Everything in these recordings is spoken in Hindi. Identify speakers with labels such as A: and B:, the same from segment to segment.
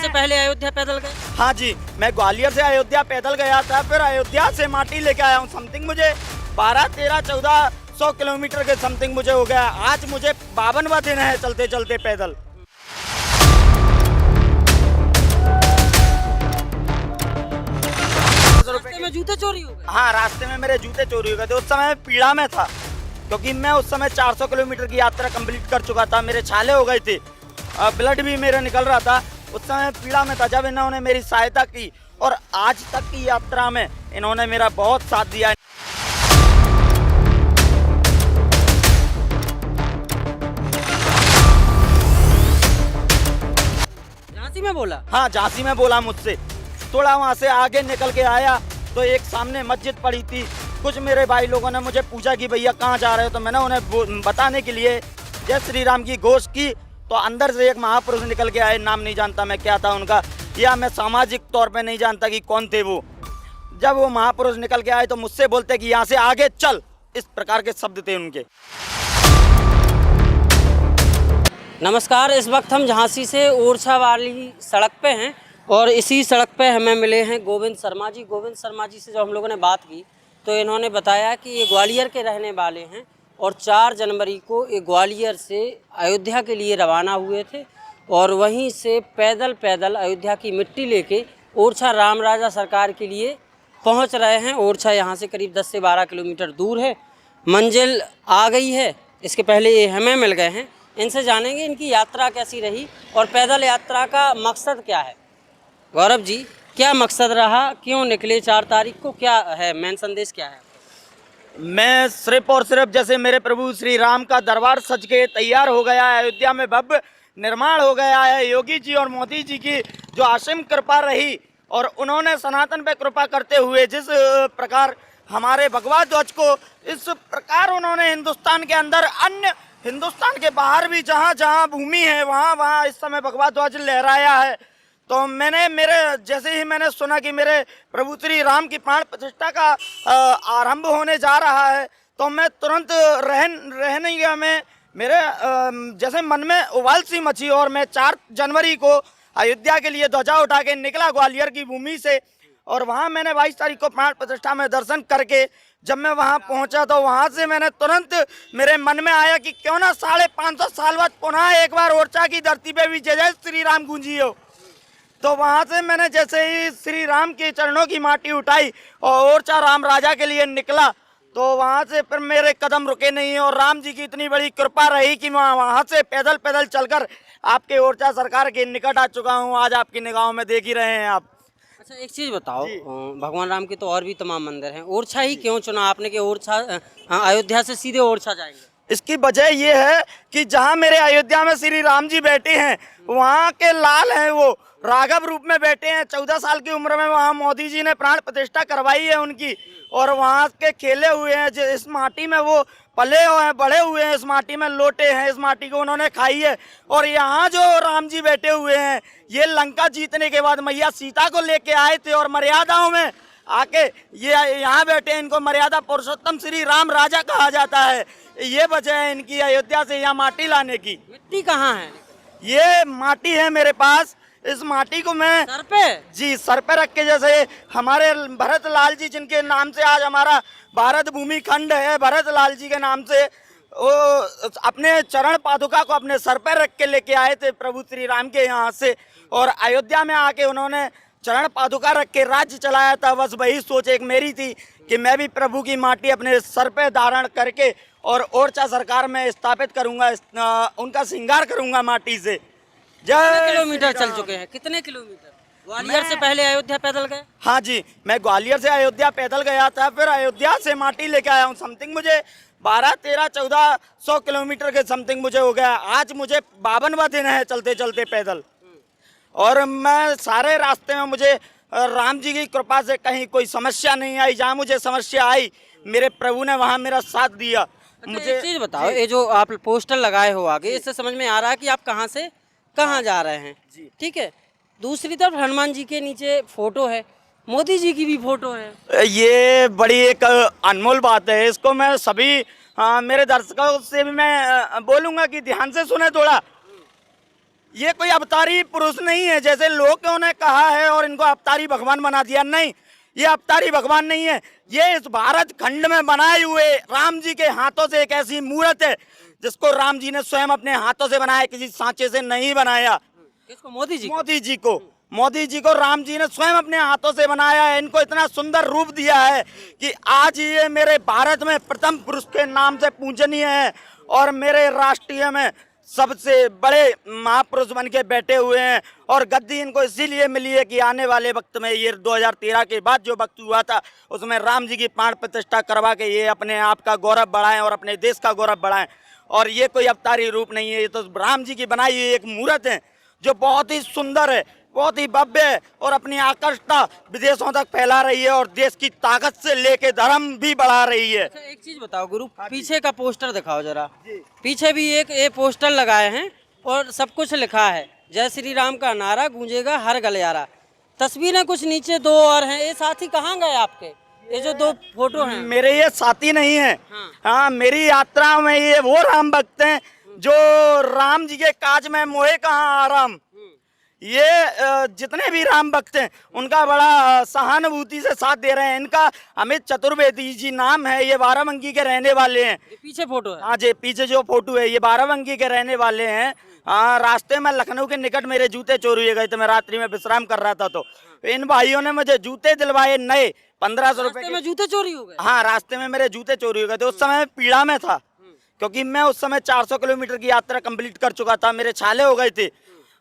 A: पहले अयोध्या पैदल गए?
B: हाँ जी, मैं ग्वालियर से अयोध्या पैदल गया था, फिर अयोध्या से माटी लेके आया हूँ। समथिंग मुझे 12, 13, 1400 किलोमीटर के समथिंग मुझे हो गया। आज मुझे 52वां दिन है चलते चलते पैदल।
A: रास्ते में जूते चोरी हो गए?
B: हाँ, रास्ते में मेरे जूते चोरी हो गए थे। उस समय मैं पीड़ा में था, क्योंकि मैं उस समय 400 किलोमीटर की यात्रा कंप्लीट कर चुका था। मेरे छाले हो गए थे, ब्लड भी मेरा निकल रहा था। उस समय पीड़ा में था, जब इन्होंने मेरी सहायता की और आज तक की यात्रा में इन्होंने मेरा बहुत साथ दिया।
A: झांसी में बोला?
B: हाँ, झांसी में बोला मुझसे। थोड़ा वहाँ से आगे निकल के आया तो एक सामने मस्जिद पड़ी थी। कुछ मेरे भाई लोगों ने मुझे पूछा कि भैया कहाँ जा रहे हो, तो मैंने उन्हें बताने के लिए जय श्री राम की घोष की, तो अंदर से एक महापुरुष निकल के आए। नाम नहीं जानता मैं क्या था उनका, या मैं सामाजिक तौर पे नहीं जानता कि कौन थे वो। जब वो महापुरुष निकल के आए तो मुझसे बोलते कि यहाँ से आगे चल, इस प्रकार के शब्द थे उनके।
A: नमस्कार, इस वक्त हम झांसी से ओरछा वाली सड़क पे हैं और इसी सड़क पे हमें मिले हैं गोविंद शर्मा जी। गोविंद शर्मा जी से जब हम लोगों ने बात की तो इन्होंने बताया कि ये ग्वालियर के रहने वाले हैं और 4 जनवरी को ये ग्वालियर से अयोध्या के लिए रवाना हुए थे और वहीं से पैदल पैदल अयोध्या की मिट्टी लेके ओरछा राम राजा सरकार के लिए पहुंच रहे हैं। ओरछा यहाँ से करीब 10 से 12 किलोमीटर दूर है। मंजिल आ गई है, इसके पहले ये हमें मिल गए हैं। इनसे जानेंगे इनकी यात्रा कैसी रही और पैदल यात्रा का मकसद क्या है। गौरव जी, क्या मकसद रहा, क्यों निकले 4 तारीख को, क्या है मेन संदेश क्या है?
B: मैं सिर्फ और सिर्फ जैसे मेरे प्रभु श्री राम का दरबार सज के तैयार हो गया है, अयोध्या में भव्य निर्माण हो गया है, योगी जी और मोदी जी की जो असीम कृपा रही और उन्होंने सनातन पे कृपा करते हुए जिस प्रकार हमारे भगवा ध्वज को इस प्रकार उन्होंने हिंदुस्तान के अंदर, अन्य हिंदुस्तान के बाहर भी जहाँ जहाँ भूमि है वहाँ वहाँ इस समय भगवा ध्वज लहराया है। तो जैसे ही मैंने सुना कि मेरे प्रभु श्री राम की प्राण प्रतिष्ठा का आरंभ होने जा रहा है, तो मैं तुरंत रह नहीं गया। मैं मेरे जैसे मन में उबाल सी मची और मैं 4 जनवरी को अयोध्या के लिए ध्वजा उठा के निकला ग्वालियर की भूमि से। और वहाँ मैंने 22 तारीख को प्राण प्रतिष्ठा में दर्शन करके जब मैं वहाँ पहुँचा तो वहाँ से मैंने तुरंत मेरे मन में आया कि क्यों ना 550 साल बाद पुनः एक बार ओरछा की धरती पे भी जय जय श्री राम गूंजी हो। तो वहाँ से मैंने जैसे ही श्री राम के चरणों की माटी उठाई और ओरछा राम राजा के लिए निकला, तो वहाँ से फिर मेरे कदम रुके नहीं और राम जी की इतनी बड़ी कृपा रही कि मैं वहाँ से पैदल पैदल चलकर आपके ओरछा सरकार के निकट आ चुका हूँ। आज आपकी निगाहों में देख ही रहे हैं आप।
A: अच्छा, एक चीज़ बताओ, भगवान राम के तो और भी तमाम मंदिर हैं, ओरछा ही क्यों चुना आपने कि ओरछा अयोध्या से सीधे ओरछा जाएंगे?
B: इसकी वजह ये है कि जहाँ मेरे अयोध्या में श्री राम जी बैठे हैं, वहाँ के लाल हैं, वो राघव रूप में बैठे हैं। 14 साल की उम्र में वहाँ मोदी जी ने प्राण प्रतिष्ठा करवाई है उनकी, और वहाँ के खेले हुए हैं, जो इस माटी में वो पले हुए हैं, बड़े हुए हैं, इस माटी में लोटे हैं, इस माटी को उन्होंने खाई है। और यहाँ जो राम जी बैठे हुए हैं, ये लंका जीतने के बाद मैया सीता को लेके आए थे और मर्यादाओं में आके ये यहाँ बैठे हैं। इनको मर्यादा पुरुषोत्तम श्री राम राजा कहा जाता है। ये वजह है इनकी अयोध्या से यहाँ माटी लाने की।
A: मिट्टी कहाँ है?
B: ये माटी है मेरे पास। इस माटी को मैं
A: सर पे? जी,
B: सर पे रख के, जैसे हमारे भरत लाल जी जिनके नाम से आज हमारा भारत भूमि खंड है, भरत लाल जी के नाम से, वो अपने चरण पादुका को अपने सर पे रख के लेके आए थे प्रभु श्री राम के यहाँ से, और अयोध्या में आके उन्होंने चरण पादुका रख के राज्य चलाया था। बस वही सोच एक मेरी थी कि मैं भी प्रभु की माटी अपने सर पे धारण करके और ओरछा सरकार में स्थापित करूंगा, उनका श्रृंगार करूंगा माटी से।
A: कितने किलोमीटर चल चुके हैं? कितने किलोमीटर? ग्वालियर से पहले अयोध्या पैदल गए?
B: हाँ जी, मैं ग्वालियर से अयोध्या पैदल गया था, फिर अयोध्या से माटी लेके आया हूँ। समथिंग मुझे 12, 13, 1400 किलोमीटर के समथिंग मुझे हो गया। आज मुझे 52वां दिन है चलते चलते पैदल। और मैं सारे रास्ते में मुझे राम जी की कृपा से कहीं कोई समस्या नहीं आई। जहाँ मुझे समस्या आई, मेरे प्रभु ने वहाँ मेरा साथ दिया।
A: मुझे एक चीज़ बताओ, ये जो आप पोस्टर लगाए हो आगे, इससे समझ में आ रहा है कि आप कहाँ से कहाँ जा रहे हैं। ठीक है, दूसरी तरफ हनुमान जी के नीचे फोटो है, मोदी जी की भी फोटो है।
B: ये बड़ी एक अनमोल बात है। इसको मैं सभी मेरे दर्शकों से भी मैं बोलूँगा कि ध्यान से सुने थोड़ा। ये कोई अवतारी पुरुष नहीं है जैसे लोगों ने कहा है और इनको अवतारी भगवान बना दिया। नहीं, ये अवतारी भगवान नहीं है। ये इस भारत खंड में बनाए हुए राम जी के हाथों से एक ऐसी मूर्त है जिसको राम जी ने स्वयं अपने हाथों से बनाया, किसी सांचे से नहीं बनाया।
A: किसको? मोदी जी?
B: मोदी जी को राम जी ने स्वयं अपने हाथों से बनाया है। इनको इतना सुंदर रूप दिया है कि आज ये मेरे भारत में प्रथम पुरुष के नाम से पूजनीय है और मेरे राष्ट्रीय में सबसे बड़े महापुरुष बन के बैठे हुए हैं। और गद्दी इनको इसीलिए मिली है कि आने वाले वक्त में, ये 2013 के बाद जो वक्त हुआ था, उसमें राम जी की प्राण प्रतिष्ठा करवा के ये अपने आप का गौरव बढ़ाएं और अपने देश का गौरव बढ़ाएं। और ये कोई अवतारी रूप नहीं है, ये तो राम जी की बनाई हुई एक मूर्त है जो बहुत ही सुंदर है, बहुत ही भव्य है और अपनी आकर्षता विदेशों तक फैला रही है और देश की ताकत से लेके धर्म भी बढ़ा रही है।
A: अच्छा, एक चीज बताओ गुरु, पीछे का पोस्टर दिखाओ जरा। पीछे भी एक ये पोस्टर लगाए हैं और सब कुछ लिखा है, जय श्री राम का नारा गूंजेगा हर गलियारा। तस्वीरें कुछ नीचे दो और हैं, ये साथी कहाँ गए आपके? ये जो दो फोटो हैं
B: मेरे, ये साथी नहीं है। हाँ, मेरी यात्रा में ये वो राम भक्त हैं जो राम जी के काज में मोहे कहाँ आराम। ये जितने भी राम भक्त हैं उनका बड़ा सहानुभूति से साथ दे रहे हैं। इनका अमित चतुर्वेदी जी नाम है, ये बाराबंकी के रहने वाले हैं।
A: ये पीछे फोटो है?
B: हाँ जी, पीछे जो फोटो है ये बाराबंकी के रहने वाले हैं। हाँ, रास्ते में लखनऊ के निकट मेरे जूते चोरी हो गए थे, मैं रात्रि में विश्राम कर रहा था तो इन भाइयों ने मुझे जूते दिलवाए नए 1500 रुपए के।
A: में जूते चोरी हो गए?
B: हाँ, रास्ते में मेरे जूते चोरी हो गए थे। उस समय पीड़ा में था क्योंकि मैं उस समय 400 किलोमीटर की यात्रा कंप्लीट कर चुका था, मेरे छाले हो गए थे,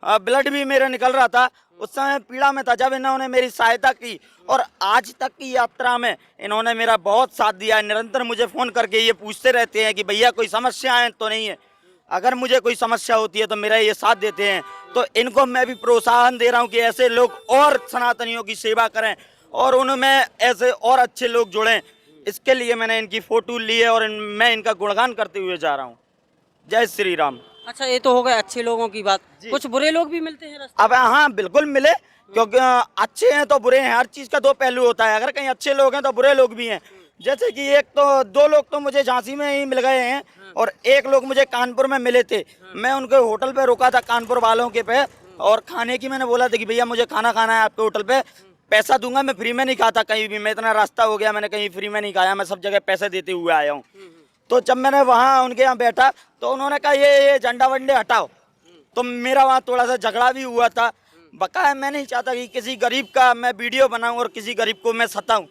B: ब्लड भी मेरा निकल रहा था। उस समय पीड़ा में था जब इन्होंने मेरी सहायता की और आज तक की यात्रा में इन्होंने मेरा बहुत साथ दिया है। निरंतर मुझे फ़ोन करके ये पूछते रहते हैं कि भैया कोई समस्या है तो नहीं है। अगर मुझे कोई समस्या होती है तो मेरा ये साथ देते हैं। तो इनको मैं भी प्रोत्साहन दे रहा हूँ कि ऐसे लोग और सनातनियों की सेवा करें और उनमें ऐसे और अच्छे लोग जुड़ें। इसके लिए मैंने इनकी फ़ोटो ली है और मैं इनका गुणगान करते हुए जा रहा हूँ। जय श्री राम।
A: अच्छा, ये तो हो गए अच्छे लोगों की बात, कुछ बुरे लोग भी मिलते हैं रास्ते?
B: अब हाँ, बिल्कुल मिले, क्योंकि अच्छे हैं तो बुरे हैं, हर चीज़ का दो पहलू होता है। अगर कहीं अच्छे लोग हैं तो बुरे लोग भी हैं। जैसे कि एक तो दो लोग तो मुझे झांसी में ही मिल गए हैं और एक लोग मुझे कानपुर में मिले थे। मैं उनके होटल पे रुका था कानपुर वालों के पे और खाने की मैंने बोला था कि भैया मुझे खाना खाना है आपके होटल पे, पैसा दूंगा, मैं फ्री में नहीं खाता कहीं भी। मैं इतना रास्ता हो गया, मैंने कहीं फ्री में नहीं खाया, मैं सब जगह पैसे देते हुए आया हूँ। तो जब मैंने वहाँ उनके यहाँ बैठा तो उन्होंने कहा ये झंडा वंडे हटाओ। तो मेरा वहाँ थोड़ा सा झगड़ा भी हुआ था। बकाया मैं नहीं चाहता कि किसी गरीब का मैं वीडियो बनाऊं और किसी गरीब को मैं सताऊं।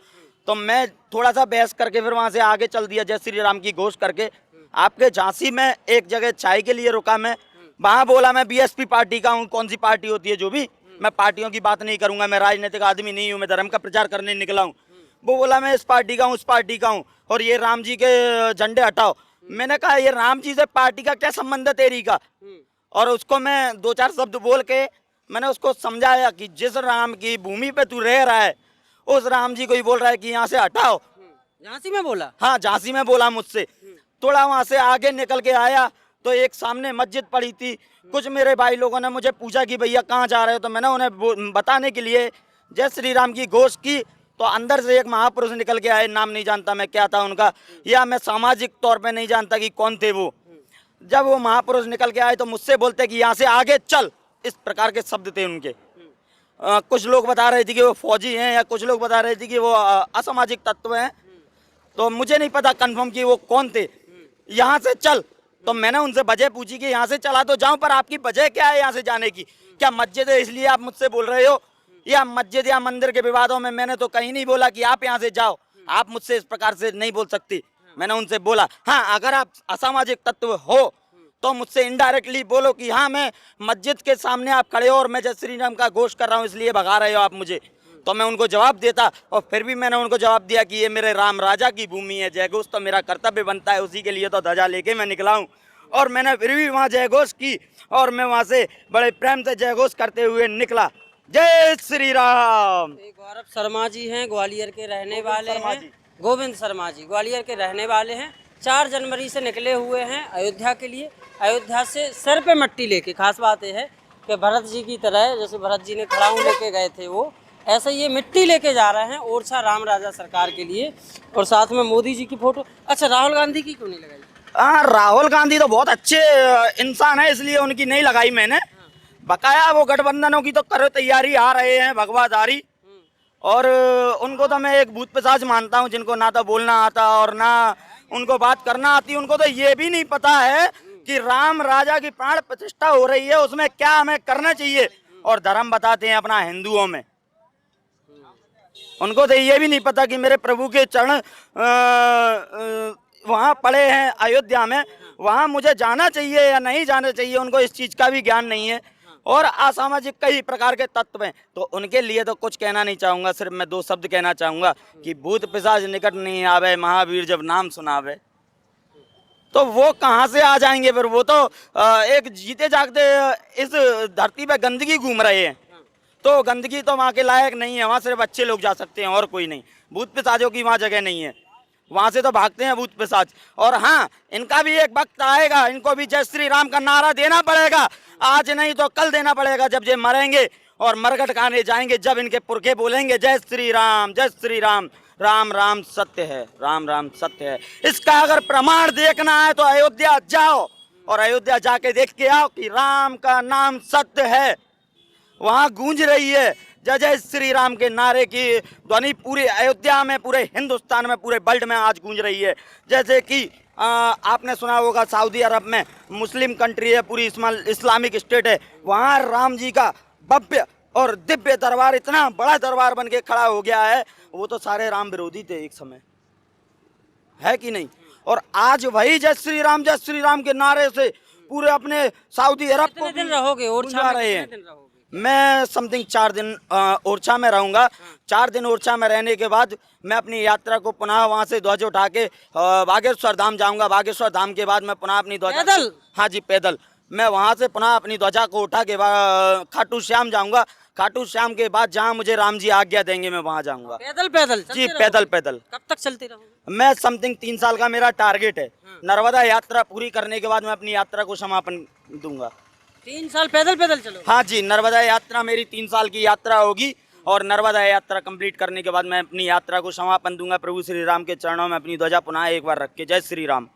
B: तो मैं थोड़ा सा बहस करके फिर वहाँ से आगे चल दिया, जय श्री राम की घोष करके। आपके झांसी में एक जगह चाय के लिए रुका, मैं वहाँ बोला मैं बीएसपी पार्टी का हूँ, कौन सी पार्टी होती है जो भी, मैं पार्टियों की बात नहीं करूँगा, मैं राजनीतिक आदमी नहीं हूँ, मैं धर्म का प्रचार करने निकला हूँ। वो बोला मैं इस पार्टी का हूँ, उस पार्टी का हूँ और ये राम जी के झंडे हटाओ। मैंने कहा ये राम जी से पार्टी का क्या संबंध है तेरी का? और उसको मैं दो चार शब्द बोल के मैंने उसको समझाया कि जिस राम की भूमि पे तू रह रहा है उस राम जी को ही बोल रहा है कि यहाँ से हटाओ।
A: झांसी में बोला?
B: हाँ, झांसी में बोला मुझसे। थोड़ा वहाँ से आगे निकल के आया तो एक सामने मस्जिद पड़ी थी। कुछ मेरे भाई लोगों ने मुझे पूछा कि भैया कहाँ जा रहे हो, तो मैंने उन्हें बताने के लिए जय श्री राम की घोष की। तो अंदर से एक महापुरुष निकल के आए, नाम नहीं जानता मैं क्या था उनका, या मैं सामाजिक तौर पे नहीं जानता कि कौन थे वो। जब वो महापुरुष निकल के आए तो मुझसे बोलते कि यहाँ से आगे चल, इस प्रकार के शब्द थे उनके। कुछ लोग बता रहे थे कि वो फौजी हैं या कुछ लोग बता रहे थे कि वो असामाजिक तत्व हैं। तो मुझे नहीं पता कंफर्म कि वो कौन थे। यहाँ से चल, तो मैंने उनसे वजह पूछी कि यहाँ से चला तो जाऊँ, पर आपकी वजह क्या है यहाँ से जाने की? क्या मस्जिद है इसलिए आप मुझसे बोल रहे हो? या मस्जिद या मंदिर के विवादों में मैंने तो कहीं नहीं बोला कि आप यहाँ से जाओ, आप मुझसे इस प्रकार से नहीं बोल सकती। मैंने उनसे बोला हाँ, अगर आप असामाजिक तत्व हो तो मुझसे इनडायरेक्टली बोलो कि हाँ मैं मस्जिद के सामने आप खड़े हो और मैं जय श्री राम का घोष कर रहा हूँ इसलिए भगा रहे हो आप मुझे। तो मैं उनको जवाब देता और फिर भी मैंने उनको जवाब दिया कि ये मेरे राम राजा की भूमि है, जय घोष तो मेरा कर्तव्य बनता है, उसी के लिए तो ध्वजा लेके मैं निकला हूँ। और मैंने फिर भी वहाँ जय घोष की और मैं वहाँ से बड़े प्रेम से जय घोष करते हुए निकला। जय श्री राम।
A: गौरव शर्मा जी हैं, ग्वालियर के रहने वाले हैं। गोविंद शर्मा जी ग्वालियर के रहने वाले हैं। 4 जनवरी से निकले हुए हैं अयोध्या के लिए। अयोध्या से सर पे मट्टी लेके, खास बात यह है कि भरत जी की तरह, जैसे भरत जी ने खड़ाऊं लेके गए थे वो, ऐसे ये मिट्टी लेके जा रहे हैं ओरछा राम राजा सरकार के लिए। और साथ में मोदी जी की फोटो। अच्छा, राहुल गांधी की क्यों नहीं लगाई?
B: हाँ, राहुल गांधी तो बहुत अच्छे इंसान है इसलिए उनकी नहीं लगाई मैंने। बकाया वो गठबंधनों की तो करो तैयारी, आ रहे हैं भगवाधारी। और उनको तो मैं एक भूत पिशाच मानता हूँ, जिनको ना तो बोलना आता और ना उनको बात करना आती। उनको तो ये भी नहीं पता है कि राम राजा की प्राण प्रतिष्ठा हो रही है, उसमें क्या हमें करना चाहिए। और धर्म बताते हैं अपना हिंदुओं में। उनको तो ये भी नहीं पता कि मेरे प्रभु के चरण वहाँ पड़े हैं अयोध्या में, वहाँ मुझे जाना चाहिए या नहीं जाना चाहिए, उनको इस चीज़ का भी ज्ञान नहीं है। और असामाजिक कई प्रकार के तत्व हैं, तो उनके लिए तो कुछ कहना नहीं चाहूँगा। सिर्फ मैं 2 शब्द कहना चाहूँगा कि भूत पिशाच निकट नहीं आवे, महावीर जब नाम सुनावे। तो वो कहाँ से आ जाएंगे फिर? वो तो एक जीते जागते इस धरती पे गंदगी घूम रहे हैं, तो गंदगी तो वहाँ के लायक नहीं है। वहाँ सिर्फ अच्छे लोग जा सकते हैं और कोई नहीं। भूत पिशाचों की वहाँ जगह नहीं है, वहाँ से तो भागते हैं भूत पिशाच। और हाँ, इनका भी एक वक्त आएगा, इनको भी जय श्री राम का नारा देना पड़ेगा। आज नहीं तो कल देना पड़ेगा, जब ये मरेंगे और मरघट खाने जाएंगे, जब इनके पुरखे बोलेंगे जय श्री राम, जय श्री राम, राम राम सत्य है, राम राम सत्य है। इसका अगर प्रमाण देखना है तो अयोध्या जाओ और अयोध्या जाके देख के आओ कि राम का नाम सत्य है। वहाँ गूंज रही है जय जय श्री राम के नारे की ध्वनि पूरे अयोध्या में, पूरे हिंदुस्तान में, पूरे वर्ल्ड में आज गूंज रही है। जैसे कि आपने सुना होगा सऊदी अरब में मुस्लिम कंट्री है, पूरी इस्लामिक स्टेट है, वहाँ राम जी का भव्य और दिव्य दरबार, इतना बड़ा दरबार बन के खड़ा हो गया है। वो तो सारे राम विरोधी थे एक समय, है कि नहीं? और आज वही जय श्री राम के नारे से पूरे अपने सऊदी अरब को
A: दिन रहोगे ओरछा में?
B: रहे हैं। मैं समथिंग 4 दिन ओरछा में रहूंगा। 4 दिन ओरछा में रहने के बाद मैं अपनी यात्रा को पुनः वहां से ध्वज उठा के बागेश्वर धाम जाऊंगा। बागेश्वर धाम के बाद मैं पुनः अपनी ध्वजा,
A: पैदल?
B: हाँ जी पैदल। मैं वहां से पुनः अपनी ध्वजा को उठा के खाटू श्याम जाऊंगा। खाटू श्याम के बाद जहाँ मुझे राम जी आज्ञा देंगे मैं वहाँ जाऊंगा।
A: पैदल पैदल
B: जी पैदल पैदल।
A: कब तक चलते रहोगे?
B: मैं समथिंग 3 साल का मेरा टारगेट है। नर्मदा यात्रा पूरी करने के बाद मैं अपनी यात्रा को समापन दूंगा।
A: 3 साल पैदल पैदल चलो?
B: हाँ जी, नर्मदा यात्रा मेरी 3 साल की यात्रा होगी और नर्मदा यात्रा कंप्लीट करने के बाद मैं अपनी यात्रा को समापन दूंगा। प्रभु श्री राम के चरणों में अपनी ध्वजा पुनः एक बार रख के। जय श्री राम।